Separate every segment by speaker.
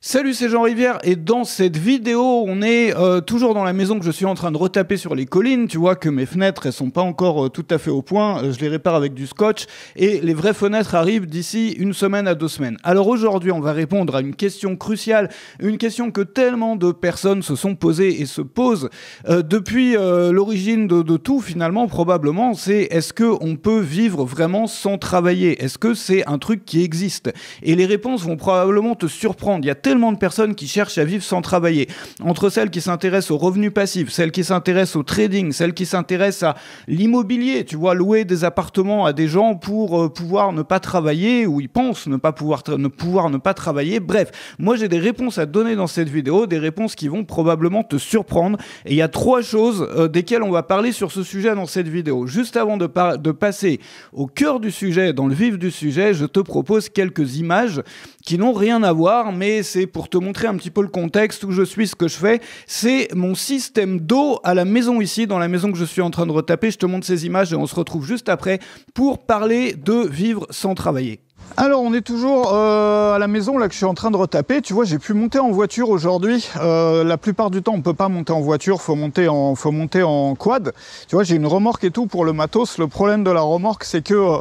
Speaker 1: Salut, c'est Jean Rivière et dans cette vidéo, on est toujours dans la maison que je suis en train de retaper sur les collines. Tu vois que mes fenêtres, elles sont pas encore tout à fait au point. Je les répare avec du scotch et les vraies fenêtres arrivent d'ici 1 semaine à 2 semaines. Alors aujourd'hui, on va répondre à une question cruciale, une question que tellement de personnes se sont posées et se posent depuis l'origine de tout finalement, probablement. C'est est-ce qu'on peut vivre vraiment sans travailler? Est-ce que c'est un truc qui existe? Et les réponses vont probablement te surprendre. Il y a tellement de personnes qui cherchent à vivre sans travailler. Entre celles qui s'intéressent aux revenus passifs, celles qui s'intéressent au trading, celles qui s'intéressent à l'immobilier, tu vois, louer des appartements à des gens pour pouvoir ne pas travailler, ou ils pensent ne pouvoir ne pas travailler. Bref, moi j'ai des réponses à te donner dans cette vidéo, des réponses qui vont probablement te surprendre. Et il y a 3 choses desquelles on va parler sur ce sujet dans cette vidéo. Juste avant de passer au cœur du sujet, dans le vif du sujet, je te propose quelques images qui n'ont rien à voir, mais c'est pour te montrer un petit peu le contexte où je suis, ce que je fais. C'est mon système d'eau à la maison ici, dans la maison que je suis en train de retaper. Je te montre ces images et on se retrouve juste après pour parler de vivre sans travailler. Alors on est toujours à la maison là que je suis en train de retaper. Tu vois, j'ai pu monter en voiture aujourd'hui. La plupart du temps on peut pas monter en voiture, faut monter en quad. Tu vois, j'ai une remorque et tout pour le matos. Le problème de la remorque, c'est que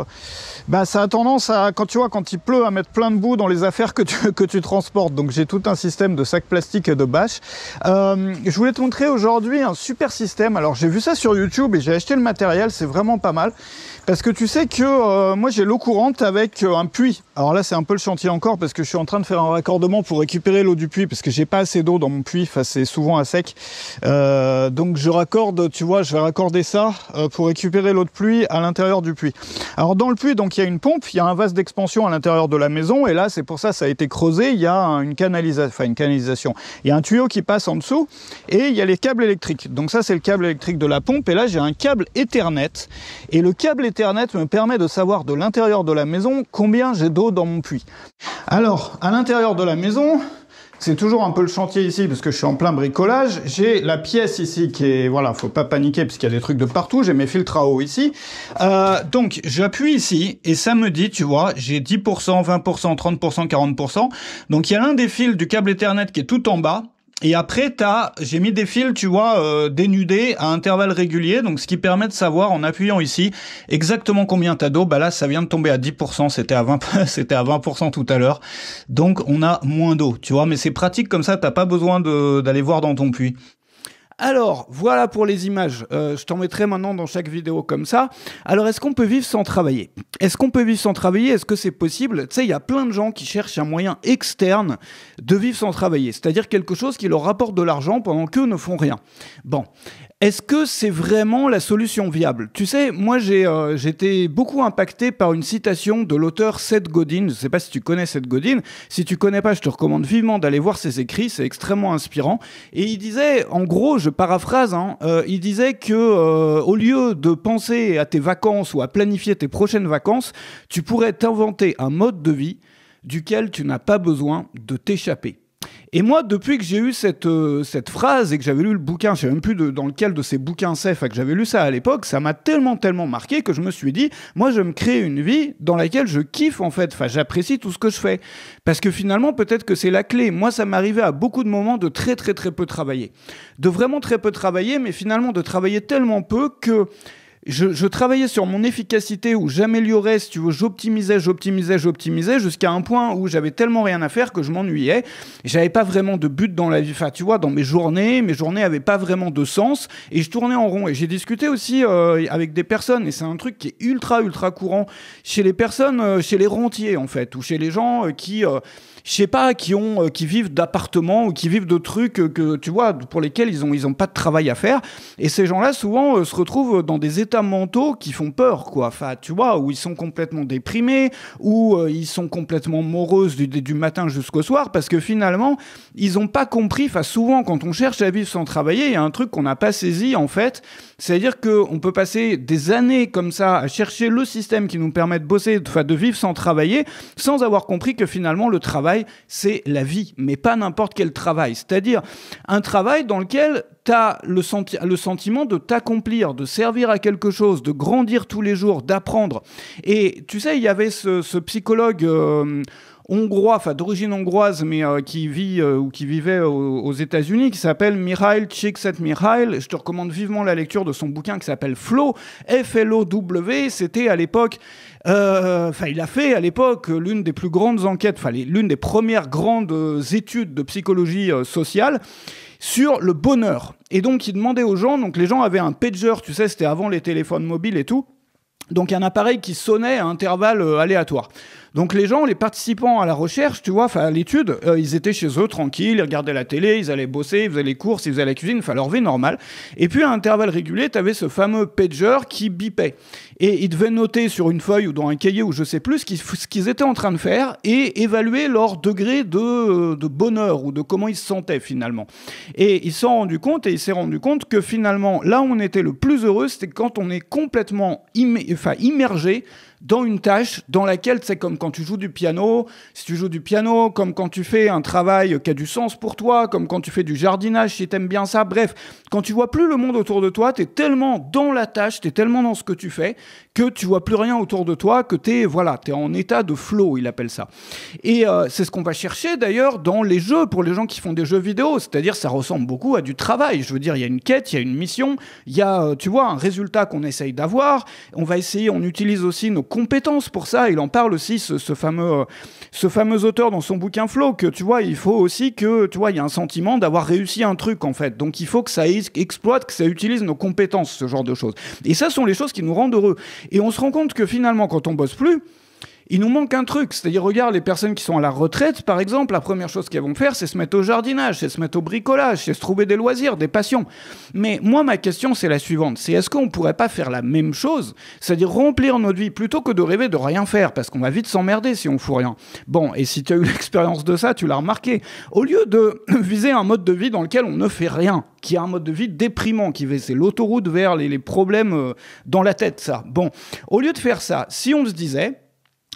Speaker 1: ça a tendance à, quand il pleut, à mettre plein de boue dans les affaires que tu transportes. Donc j'ai tout un système de sacs plastiques et de bâches. Je voulais te montrer aujourd'hui un super système. Alors j'ai vu ça sur YouTube et j'ai acheté le matériel, c'est vraiment pas mal. Parce que tu sais que moi j'ai l'eau courante avec un puits. Alors là c'est un peu le chantier encore parce que je suis en train de faire un raccordement pour récupérer l'eau du puits parce que j'ai pas assez d'eau dans mon puits, enfin, c'est souvent à sec. Donc je raccorde, tu vois, je vais raccorder ça pour récupérer l'eau de pluie à l'intérieur du puits. Alors dans le puits, donc il y a une pompe, il y a un vase d'expansion à l'intérieur de la maison et là c'est pour ça ça a été creusé, il y a une canalisation. Il y a un tuyau qui passe en dessous et il y a les câbles électriques. Donc ça c'est le câble électrique de la pompe et là j'ai un câble Ethernet et le câble Ethernet me permet de savoir de l'intérieur de la maison combien j'ai d'eau dans mon puits. Alors, à l'intérieur de la maison, c'est toujours un peu le chantier ici parce que je suis en plein bricolage. J'ai la pièce ici qui est, voilà, faut pas paniquer parce qu'il y a des trucs de partout. J'ai mes filtres à eau ici. Donc, j'appuie ici et ça me dit, tu vois, j'ai 10%, 20%, 30%, 40%. Donc, il y a l'un des fils du câble Ethernet qui est tout en bas. Et après, j'ai mis des fils, tu vois, dénudés à intervalles réguliers, donc ce qui permet de savoir, en appuyant ici, exactement combien t'as d'eau. Bah là, ça vient de tomber à 10%, c'était à 20% tout à l'heure. Donc, on a moins d'eau, tu vois, mais c'est pratique comme ça, t'as pas besoin d'aller voir dans ton puits. Alors, voilà pour les images. Je t'en mettrai maintenant dans chaque vidéo comme ça. Alors, est-ce qu'on peut vivre sans travailler? Est-ce qu'on peut vivre sans travailler? Est-ce que c'est possible? Tu sais, il y a plein de gens qui cherchent un moyen externe de vivre sans travailler. C'est-à-dire quelque chose qui leur rapporte de l'argent pendant qu'eux ne font rien. Bon. Est-ce que c'est vraiment la solution viable? Tu sais, moi j'ai été beaucoup impacté par une citation de l'auteur Seth Godin. Je ne sais pas si tu connais Seth Godin. Si tu connais pas, je te recommande vivement d'aller voir ses écrits. C'est extrêmement inspirant. Et il disait, en gros, je paraphrase, il disait que au lieu de penser à tes vacances ou à planifier tes prochaines vacances, tu pourrais t'inventer un mode de vie duquel tu n'as pas besoin de t'échapper. Et moi, depuis que j'ai eu cette phrase et que j'avais lu le bouquin, je ne sais même plus dans lequel de ces bouquins c'est, que j'avais lu ça à l'époque, ça m'a tellement marqué que je me suis dit, moi je vais me créer une vie dans laquelle je kiffe en fait, enfin j'apprécie tout ce que je fais. Parce que finalement, peut-être que c'est la clé. Moi, ça m'arrivait à beaucoup de moments de très peu travailler. De vraiment très peu travailler, mais finalement de travailler tellement peu que je travaillais sur mon efficacité où j'améliorais, si tu veux, j'optimisais jusqu'à un point où j'avais tellement rien à faire que je m'ennuyais. J'avais pas vraiment de but dans la vie. Enfin, tu vois, dans mes journées avaient pas vraiment de sens et je tournais en rond. Et j'ai discuté aussi avec des personnes et c'est un truc qui est ultra courant chez les personnes, chez les rentiers en fait, ou chez les gens qui je sais pas, qui vivent d'appartements ou qui vivent de trucs que tu vois, pour lesquels ils ont pas de travail à faire. Et ces gens-là, souvent, se retrouvent dans des états mentaux qui font peur, quoi. Enfin, tu vois, où ils sont complètement déprimés, où ils sont complètement moroses du matin jusqu'au soir, parce que finalement, ils ont pas compris. Enfin, souvent, quand on cherche à vivre sans travailler, il y a un truc qu'on n'a pas saisi, en fait. C'est-à-dire qu'on peut passer des années comme ça à chercher le système qui nous permet de bosser, enfin, de vivre sans travailler, sans avoir compris que finalement, le travail, c'est la vie, mais pas n'importe quel travail. C'est-à-dire un travail dans lequel tu as le sentiment de t'accomplir, de servir à quelque chose, de grandir tous les jours, d'apprendre. Et tu sais, il y avait ce psychologue hongrois, enfin d'origine hongroise, mais qui vit ou qui vivait aux États-Unis, qui s'appelle Mihail Csikszentmihalyi. Je te recommande vivement la lecture de son bouquin qui s'appelle Flow, F-L-O-W. C'était à l'époque, il a fait à l'époque l'une des plus grandes enquêtes, l'une des premières grandes études de psychologie sociale sur le bonheur. Et donc il demandait aux gens, donc les gens avaient un pager, tu sais, c'était avant les téléphones mobiles et tout. Donc un appareil qui sonnait à intervalles aléatoires. Donc les gens, les participants à la recherche, tu vois, à l'étude, ils étaient chez eux tranquilles, ils regardaient la télé, ils allaient bosser, ils faisaient les courses, ils faisaient la cuisine, enfin leur vie normale. Et puis à intervalles réguliers, tu avais ce fameux pager qui bipait. Et ils devaient noter sur une feuille ou dans un cahier ou je sais plus ce qu'ils étaient en train de faire et évaluer leur degré de bonheur ou de comment ils se sentaient finalement. Et il s'est rendu compte que finalement, là où on était le plus heureux, c'était quand on est complètement immergé dans une tâche dans laquelle, c'est comme quand tu joues du piano, si tu joues du piano, comme quand tu fais un travail qui a du sens pour toi, comme quand tu fais du jardinage, si t'aimes bien ça, bref, quand tu vois plus le monde autour de toi, t'es tellement dans la tâche, t'es tellement dans ce que tu fais, que tu vois plus rien autour de toi, que t'es en état de flow, il appelle ça. Et c'est ce qu'on va chercher d'ailleurs dans les jeux, pour les gens qui font des jeux vidéo, c'est-à-dire ça ressemble beaucoup à du travail, je veux dire, il y a une quête, il y a une mission, il y a, tu vois, un résultat qu'on essaye d'avoir, on utilise aussi nos compétences pour ça, il en parle aussi, ce fameux auteur dans son bouquin Flow, que tu vois, il faut aussi que, tu vois, il y a un sentiment d'avoir réussi un truc en fait, donc il faut que ça exploite, que ça utilise nos compétences, ce genre de choses. Et ça sont les choses qui nous rendent heureux. Et on se rend compte que finalement, quand on bosse plus, il nous manque un truc, c'est-à-dire, regarde les personnes qui sont à la retraite, par exemple, la première chose qu'elles vont faire, c'est se mettre au jardinage, c'est se mettre au bricolage, c'est se trouver des loisirs, des passions. Mais moi, ma question, c'est la suivante, c'est est-ce qu'on pourrait pas faire la même chose, c'est-à-dire remplir notre vie, plutôt que de rêver de rien faire, parce qu'on va vite s'emmerder si on fout rien. Bon, et si tu as eu l'expérience de ça, tu l'as remarqué. Au lieu de viser un mode de vie dans lequel on ne fait rien, qui est un mode de vie déprimant, c'est l'autoroute vers les problèmes dans la tête, ça. Bon, au lieu de faire ça, si on se disait,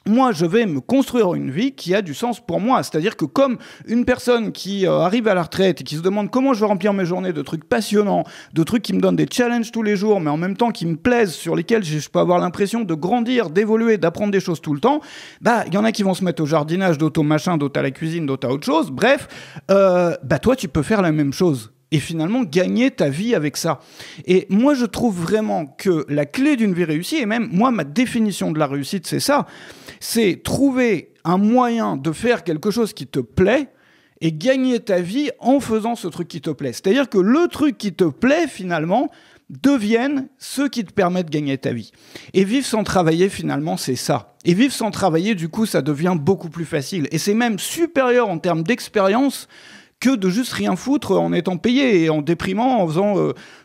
Speaker 1: moi, je vais me construire une vie qui a du sens pour moi. C'est-à-dire que comme une personne qui arrive à la retraite et qui se demande comment je vais remplir mes journées de trucs passionnants, de trucs qui me donnent des challenges tous les jours, mais en même temps qui me plaisent, sur lesquels je peux avoir l'impression de grandir, d'évoluer, d'apprendre des choses tout le temps, il y en a qui vont se mettre au jardinage, d'autres au machin, d'autres à la cuisine, d'autres à autre chose. Bref, toi, tu peux faire la même chose. Et finalement gagner ta vie avec ça. Et moi, je trouve vraiment que la clé d'une vie réussie, et même moi, ma définition de la réussite, c'est ça, c'est trouver un moyen de faire quelque chose qui te plaît et gagner ta vie en faisant ce truc qui te plaît. C'est-à-dire que le truc qui te plaît, finalement, deviennent ceux qui te permettent de gagner ta vie. Et vivre sans travailler, finalement, c'est ça. Et vivre sans travailler, du coup, ça devient beaucoup plus facile. Et c'est même supérieur en termes d'expérience que de juste rien foutre en étant payé et en déprimant, en faisant,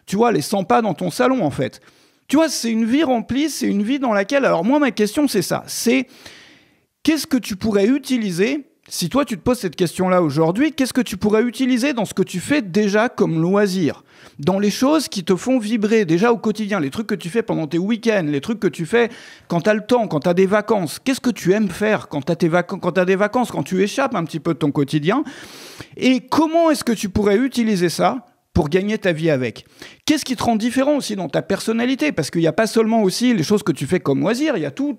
Speaker 1: tu vois, les 100 pas dans ton salon, en fait. Tu vois, c'est une vie remplie, c'est une vie dans laquelle... Alors moi, ma question, c'est ça. C'est qu'est-ce que tu pourrais utiliser, si toi, tu te poses cette question-là aujourd'hui, qu'est-ce que tu pourrais utiliser dans ce que tu fais déjà comme loisir ? Dans les choses qui te font vibrer déjà au quotidien, les trucs que tu fais pendant tes week-ends, les trucs que tu fais quand tu as le temps, quand tu as des vacances. Qu'est-ce que tu aimes faire quand tu as des vacances, quand tu échappes un petit peu de ton quotidien ? Et comment est-ce que tu pourrais utiliser ça pour gagner ta vie avec? Qu'est-ce qui te rend différent aussi dans ta personnalité? Parce qu'il n'y a pas seulement aussi les choses que tu fais comme loisir, il y a tous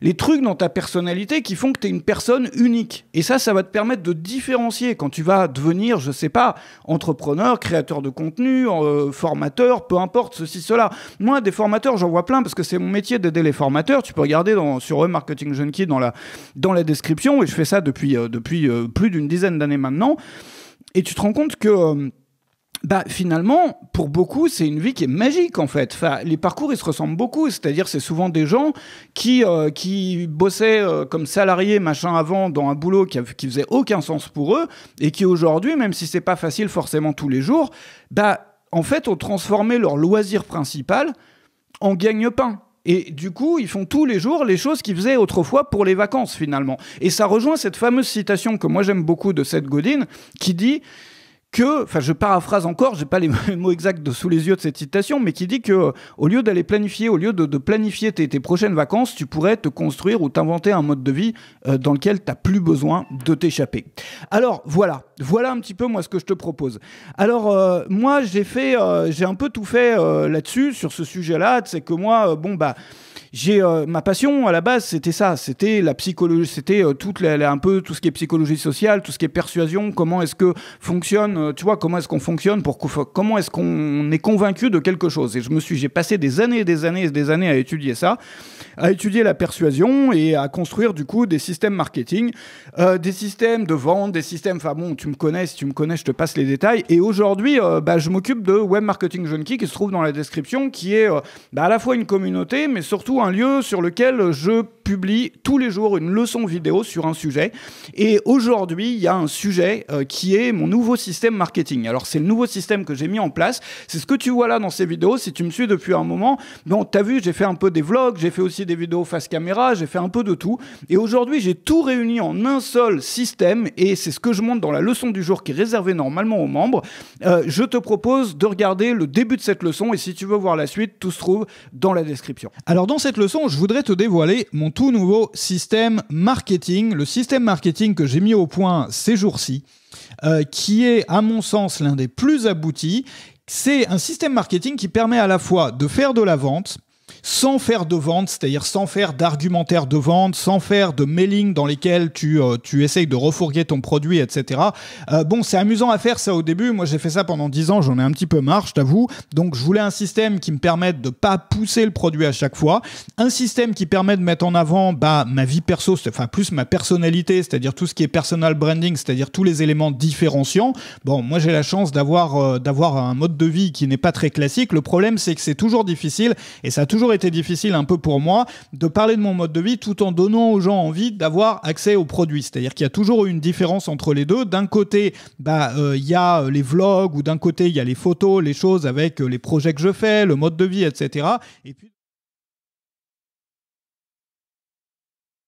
Speaker 1: les trucs dans ta personnalité qui font que tu es une personne unique. Et ça va te permettre de différencier quand tu vas devenir, je sais pas, entrepreneur, créateur de contenu, formateur, peu importe, ceci, cela. Moi, des formateurs, j'en vois plein parce que c'est mon métier d'aider les formateurs. Tu peux regarder sur Marketing Junkie dans la description, et je fais ça depuis plus d'une dizaine d'années maintenant. Et tu te rends compte que... finalement, pour beaucoup, c'est une vie qui est magique, en fait. Les parcours, ils se ressemblent beaucoup. C'est-à-dire, c'est souvent des gens qui bossaient comme salariés, machin, avant, dans un boulot qui faisait aucun sens pour eux, et qui, aujourd'hui, même si c'est pas facile forcément tous les jours, en fait, ont transformé leur loisir principal en gagne-pain. Et du coup, ils font tous les jours les choses qu'ils faisaient autrefois pour les vacances, finalement. Et ça rejoint cette fameuse citation que moi, j'aime beaucoup de Seth Godin, qui dit... je paraphrase encore, j'ai pas les mots exacts sous les yeux de cette citation, mais qui dit que au lieu d'aller planifier, au lieu de planifier tes prochaines vacances, tu pourrais te construire ou t'inventer un mode de vie dans lequel t'as plus besoin de t'échapper. Alors voilà un petit peu moi ce que je te propose. Alors moi j'ai un peu tout fait là-dessus, sur ce sujet-là, c'est que moi ma passion à la base, c'était ça, c'était la psychologie, c'était un peu tout ce qui est psychologie sociale, tout ce qui est persuasion, comment est-ce que fonctionne, tu vois, comment est-ce qu'on fonctionne, comment est-ce qu'on est convaincu de quelque chose. Et j'ai passé des années et des années et des années à étudier ça, à étudier la persuasion et à construire du coup des systèmes marketing, des systèmes de vente, des systèmes, enfin bon, tu me connais, si tu me connais, je te passe les détails. Et aujourd'hui, je m'occupe de Web Marketing Junkie qui se trouve dans la description, qui est à la fois une communauté, mais surtout un lieu sur lequel je publie tous les jours une leçon vidéo sur un sujet. Et aujourd'hui, il y a un sujet qui est mon nouveau système marketing. Alors, c'est le nouveau système que j'ai mis en place. C'est ce que tu vois là dans ces vidéos. Si tu me suis depuis un moment, bon, t'as vu, j'ai fait un peu des vlogs, j'ai fait aussi des vidéos face caméra, j'ai fait un peu de tout. Et aujourd'hui, j'ai tout réuni en un seul système et c'est ce que je montre dans la leçon du jour qui est réservée normalement aux membres. Je te propose de regarder le début de cette leçon et si tu veux voir la suite, tout se trouve dans la description. Alors, dans cette leçon, je voudrais te dévoiler mon tout nouveau système marketing, le système marketing que j'ai mis au point ces jours-ci, qui est, à mon sens, l'un des plus aboutis. C'est un système marketing qui permet à la fois de faire de la vente, sans faire de vente, c'est-à-dire sans faire d'argumentaire de vente, sans faire de mailing dans lesquels tu essayes de refourguer ton produit, etc. Bon, c'est amusant à faire ça au début. Moi, j'ai fait ça pendant 10 ans, j'en ai un petit peu marre, je t'avoue. Donc, je voulais un système qui me permette de pas pousser le produit à chaque fois. Un système qui permet de mettre en avant ma vie perso, enfin plus ma personnalité, c'est-à-dire tout ce qui est personal branding, c'est-à-dire tous les éléments différenciants. Bon, moi, j'ai la chance d'avoir un mode de vie qui n'est pas très classique. Le problème, c'est que c'est toujours difficile et ça a toujours été difficile un peu pour moi de parler de mon mode de vie tout en donnant aux gens envie d'avoir accès aux produits. C'est-à-dire qu'il y a toujours une différence entre les deux. D'un côté, il y a les vlogs ou d'un côté, il y a les photos, les choses avec les projets que je fais, le mode de vie, etc. Et puis